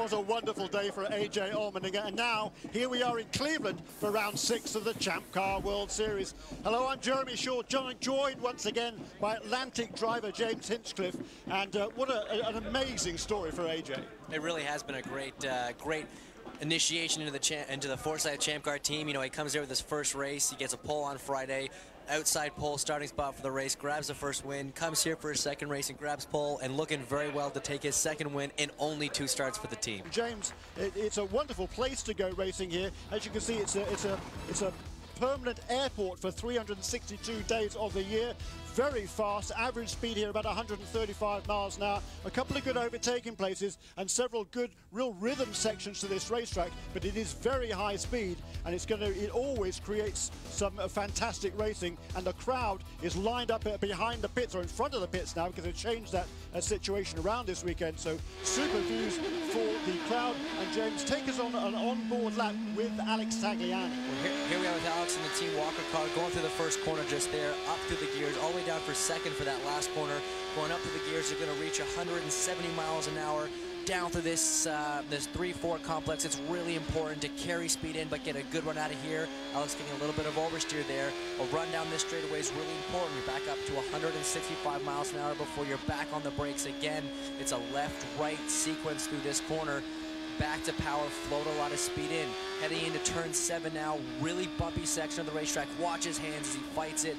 was a wonderful day for AJ Allmendinger, and now here we are in Cleveland for round 6 of the Champ Car World Series. Hello, I'm Jeremy Shaw, joined once again by Atlantic driver James Hinchcliffe, and what an amazing story for AJ. It really has been a great initiation into the Forsyth Champ Car team. You know, he comes there with his first race. He gets a pole on Friday, outside pole, starting spot for the race, grabs the first win, comes here for his second race and grabs pole, and looking very well to take his second win in only 2 starts for the team. James, it's a wonderful place to go racing here. As you can see, it's a permanent airport for 362 days of the year. Very fast, average speed here about 135 miles an hour. A couple of good overtaking places and several good real rhythm sections to this racetrack, but it is very high speed, and it always creates some fantastic racing, and the crowd is lined up behind the pits or in front of the pits now because they've changed that situation around this weekend. So super views for the crowd. And James, take us on an onboard lap with Alex Tagliani. Well, here we are with Alex in the Team Walker car, going through the first corner just there, up through the gears, all the way down for second for that last corner. Going up to the gears, they're going to reach 170 miles an hour down through this 3-4 complex. It's really important to carry speed in but get a good run out of here. Alex getting a little bit of oversteer there. A run down this straightaway is really important. You're back up to 165 miles an hour before you're back on the brakes again. It's a left-right sequence through this corner. Back to power, float a lot of speed in. Heading into turn 7 now, really bumpy section of the racetrack. Watch his hands as he fights it.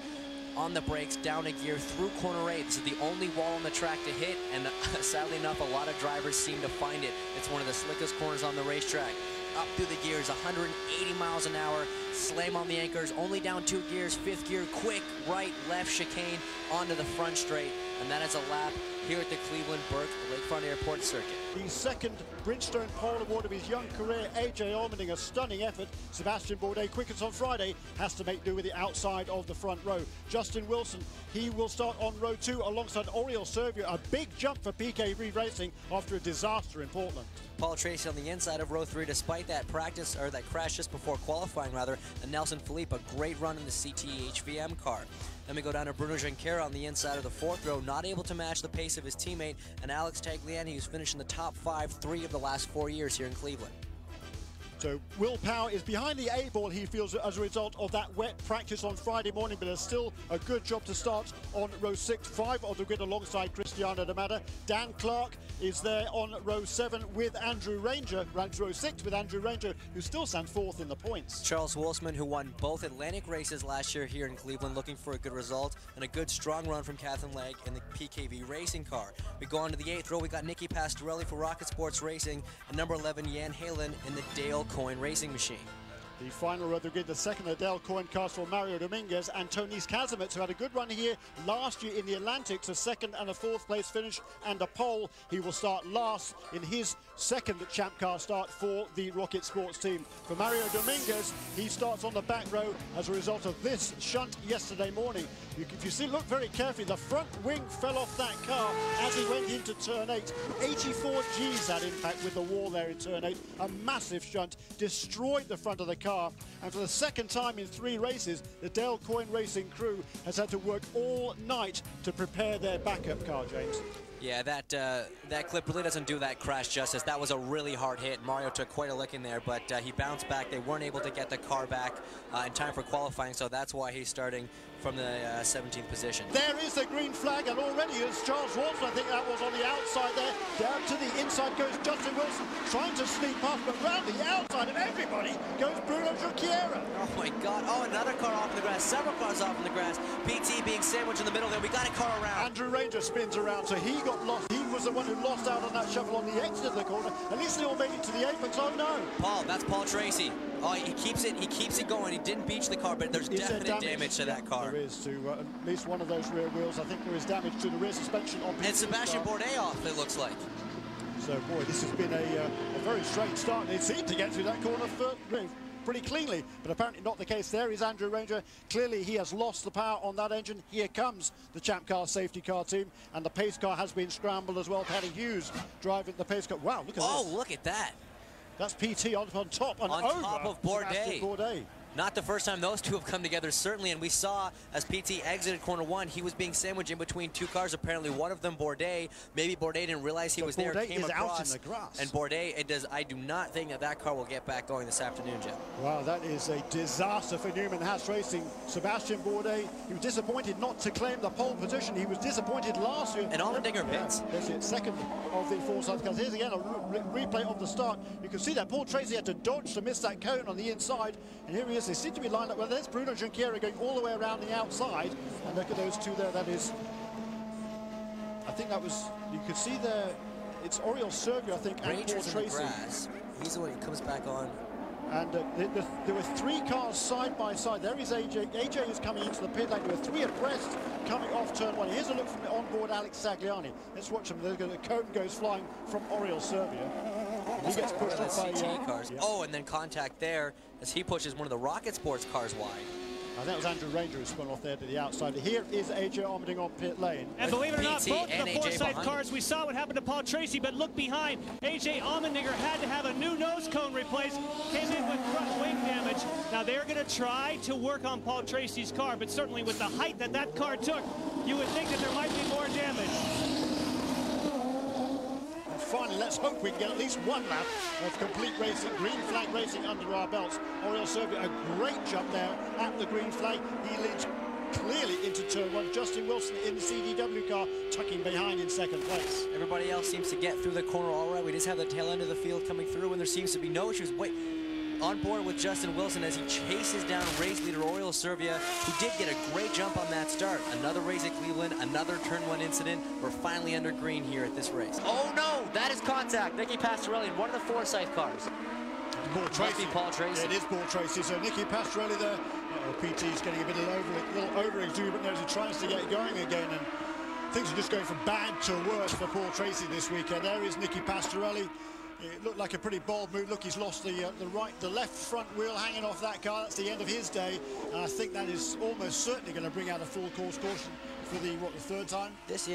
On the brakes, down a gear, through corner 8. This is the only wall on the track to hit, and sadly enough, a lot of drivers seem to find it. It's one of the slickest corners on the racetrack. Up through the gears, 180 miles an hour, slam on the anchors, only down 2 gears, 5th gear, quick, right, left chicane, onto the front straight, and that is a lap here at the Cleveland Burke Lakefront Airport circuit. The second Bridgestone pole award of his young career, AJ Allmendinger, a stunning effort. Sebastian Bourdais, quickest on Friday, has to make do with the outside of the front row. Justin Wilson, he will start on row 2 alongside Oriol Servio. A big jump for PKV Racing after a disaster in Portland. Paul Tracy on the inside of row 3, despite that that crash just before qualifying rather, and Nelson Philippe, a great run in the CT HVM car. Then we go down to Bruno Junqueira on the inside of the 4th row, not able to match the pace of his teammate, and Alex Tagliani, who's finished in the top 5 3 of the last 4 years here in Cleveland. So Will Power is behind the 8 ball, he feels, as a result of that wet practice on Friday morning, but it's still a good job to start on row 6, 5 of the grid alongside Cristiano D'Amata. Dan Clark is there on row 7 with Andrew Ranger, row 6 with Andrew Ranger, who still stands 4th in the points. Charles Wolfsman, who won both Atlantic races last year here in Cleveland, looking for a good result, and a good strong run from Catherine Legg in the PKV Racing car. We go on to the 8th row, we got Nicky Pastorelli for Rocket Sports Racing, and number 11, Jan Halen in the Dale Coyne Racing Machine. The final row of the grid, the second Adele Coyne cars for Mario Dominguez and Tonis Kasemets, who had a good run here last year in the Atlantics, a 2nd and a 4th place finish and a pole. He will start last in his second Champ Car start for the Rocket Sports team. For Mario Dominguez, he starts on the back row as a result of this shunt yesterday morning. If you look very carefully, the front wing fell off that car as he went into turn 8. 84 G's that impact with the wall there in turn 8. A massive shunt, destroyed the front of the car. And for the second time in 3 races, the Dale Coyne Racing crew has had to work all night to prepare their backup car, James. Yeah, that clip really doesn't do that crash justice. That was a really hard hit. Mario took quite a licking there, but he bounced back. They weren't able to get the car back in time for qualifying, so that's why he's starting from the 17th position. There is the green flag, and already is Charles Walton. I think that was on the outside there. Down to the inside goes Justin Wilson, trying to sneak past, but round the outside of everybody goes Bruno Junqueira. Oh my God, oh, another car off the grass, several cars off in the grass. PT being sandwiched in the middle there. We got a car around. Andrew Ranger spins around, so he got lost. He was the one who lost out on that shuffle on the exit of the corner. At least they all made it to the apex. Oh no. Paul, that's Paul Tracy. Oh, he keeps it going. He didn't beach the car, but there's definite damage to that car. There is to at least one of those rear wheels. I think there is damage to the rear suspension on and Sebastian Bourdais off, it looks like. So, boy, this has been a very strange start. They seemed to get through that corner pretty cleanly, but apparently not the case. There is Andrew Ranger. Clearly, he has lost the power on that engine. Here comes the Champ Car safety car team, and the pace car has been scrambled as well. Paddy Hughes driving the pace car. Wow, look at this. Oh, look at that. That's PT on top and on over top of Bourdais. Bourdais. Not the first time those two have come together, certainly, and we saw as PT exited corner 1, he was being sandwiched in between 2 cars. Apparently, one of them, Bourdais, maybe Bourdais didn't realize he was there, came across, out in the grass. and Bourdais, I do not think that car will get back going this afternoon, Jeff. Wow, that is a disaster for Newman Haas Racing. Sebastian Bourdais, he was disappointed not to claim the pole position. He was disappointed last year. And Allmendinger pits. That's it, second of the Forsyth cars. Here's again a replay of the start. You can see that Paul Tracy had to dodge to miss that cone on the inside, and here he is. They seem to be lined up. Well, there's Bruno Junqueira going all the way around the outside, and look at those two there. That is, I think that was, you could see there, it's Oriol Sergio, I think, and Paul Tracy. He's the one who comes back on. And there were 3 cars side by side. There is AJ. AJ is coming into the pit lane. There were 3 abreast coming off turn 1. Here's a look from onboard Alex Sagliani. Let's watch him. The cone goes flying from Oriol Sergio. He gets pushed off by cars. Yeah. Oh, and then contact there as he pushes one of the Rocket Sports cars wide. I think it was Andrew Ranger who spun off there to the outside. Here is AJ Allmendinger on pit lane. And believe it or not, both of the Forsyth cars, we saw what happened to Paul Tracy, but look behind. AJ Allmendinger had to have a new nose cone replaced, came in with front wing damage. Now they're going to try to work on Paul Tracy's car, but certainly with the height that that car took, you would think that there might be more damage. Finally, let's hope we can get at least 1 lap of complete racing, green flag racing under our belts. Oriol Sergio, a great jump there at the green flag. He leads clearly into turn 1. Justin Wilson in the CDW car, tucking behind in 2nd place. Everybody else seems to get through the corner all right. We just have the tail end of the field coming through, and there seems to be no issues. Wait. On board with Justin Wilson as he chases down race leader Oriol Sergio, who did get a great jump on that start. Another race at Cleveland, another turn 1 incident. We're finally under green here at this race. Oh no, that is contact. Nicky Pastorelli in one of the Forsyth cars. Paul Tracy. Paul Tracy. It is Paul Tracy. So Nicky Pastorelli there. PT's getting a bit over exuberant there as he tries to get going again, and things are just going from bad to worse for Paul Tracy this weekend. There is Nicky Pastorelli. It looked like a pretty bold move. Look, he's lost the left front wheel hanging off that car. That's the end of his day, and I think that is almost certainly going to bring out a full course caution for the 3rd time. This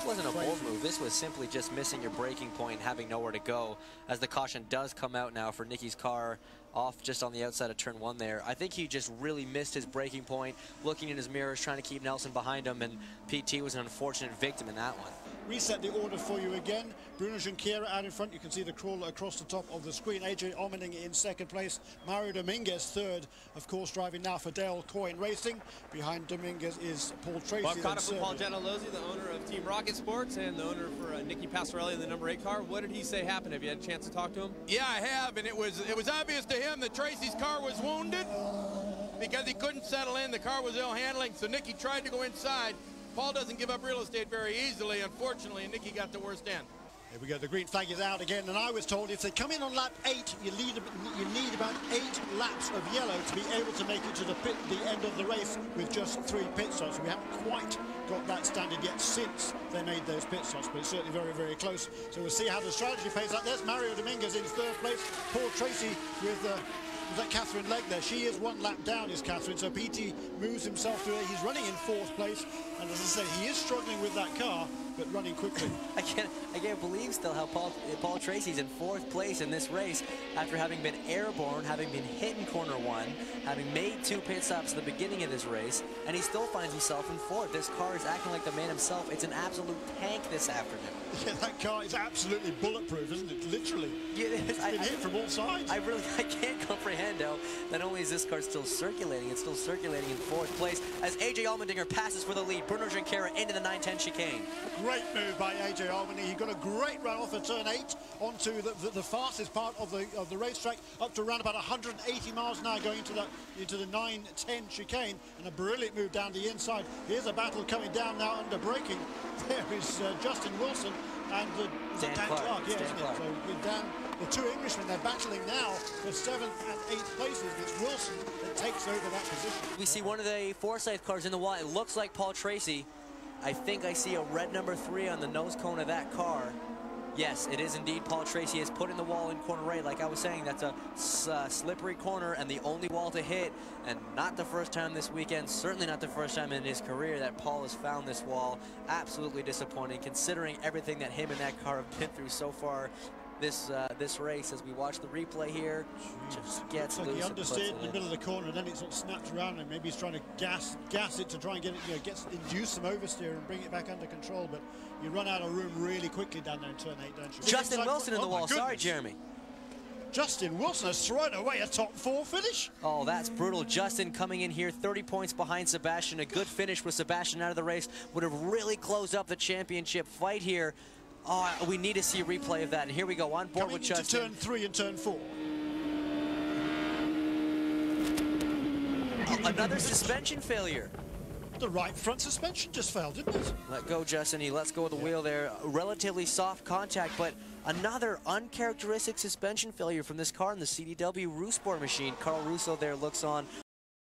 wasn't a bold move. This was simply just missing your braking point and having nowhere to go, as the caution does come out now for Nicky's car off just on the outside of turn 1 there. I think he just really missed his braking point, looking in his mirrors, trying to keep Nelson behind him, and PT was an unfortunate victim in that one. Reset the order for you again. Bruno Junqueira out in front. You can see the crawler across the top of the screen. AJ Allmendinger in 2nd place. Mario Dominguez 3rd, of course, driving now for Dale Coyne Racing. Behind Dominguez is Paul Tracy. Bob Connor from Paul Gentilozzi, the owner of Team Rocket Sports and the owner for Nicky Pastorelli in the number 8 car. What did he say happened? Have you had a chance to talk to him? Yeah, I have, and it was obvious to him that Tracy's car was wounded because he couldn't settle in. The car was ill handling, so Nicky tried to go inside. Paul doesn't give up real estate very easily, unfortunately, and Nicky got the worst end. Here we go, the green flag is out again, and I was told if they come in on lap 8, you need about 8 laps of yellow to be able to make it to the end of the race with just 3 pit stops. We haven't quite got that standard yet since they made those pit stops, but it's certainly very, very close. So we'll see how the strategy plays out. There's Mario Dominguez in 3rd place, Paul Tracy with was that Catherine Legg there? She is 1 lap down, is Catherine, so PT moves himself through it. He's running in 4th place, and as I say, he is struggling with that car, but running quickly. I can't believe still how Paul Tracy's in 4th place in this race after having been airborne, having been hit in corner 1, having made 2 pit stops at the beginning of this race, and he still finds himself in 4th. This car is acting like the man himself. It's an absolute tank this afternoon. Yeah, that car is absolutely bulletproof, isn't it? Literally. Yeah, it's been hit from all sides. I can't comprehend how not only is this car still circulating, it's still circulating in 4th place as AJ Allmendinger passes for the lead. Bruno Junqueira into the 910 chicane. Great move by AJ Allmendinger. He got a great run off of turn 8 onto the fastest part of the racetrack, up to around about 180 miles an hour going into the 910 chicane, and a brilliant move down the inside. Here's a battle coming down now under braking. There is Justin Wilson and Dan Clark. Yes, Clark. So with Dan, the 2 Englishmen, they're battling now for 7th and 8th places. It's Wilson that takes over that position. We see one of the Forsyth cars in the wall. It looks like Paul Tracy. I think I see a red number 3 on the nose cone of that car. Yes, it is indeed Paul Tracy. Has put in the wall in corner 8. Like I was saying, that's a slippery corner and the only wall to hit. And not the first time this weekend, certainly not the first time in his career that Paul has found this wall. Absolutely disappointing, considering everything that him and that car have been through so far. this race as we watch the replay here. Just gets like loose. he and understeered puts in the it middle of the corner, and then it sort of snaps around, and maybe he's trying to gas it to try and get it, induce some oversteer and bring it back under control. But you run out of room really quickly down there in turn 8, don't you? Justin Wilson in the wall. Sorry, Jeremy. Justin Wilson has thrown away a top 4 finish. Oh, that's brutal. Justin coming in here 30 points behind Sebastian. A good finish with Sebastian out of the race would have really closed up the championship fight here. Oh, we need to see a replay of that. And here we go, on board Coming with Justin. Turn 3 and turn 4. Another suspension failure. The right front suspension just failed, didn't it? Let go, Justin. He lets go of the wheel there. Relatively soft contact, but another uncharacteristic suspension failure from this car in the CDW Rousport machine. Carl Russo there looks on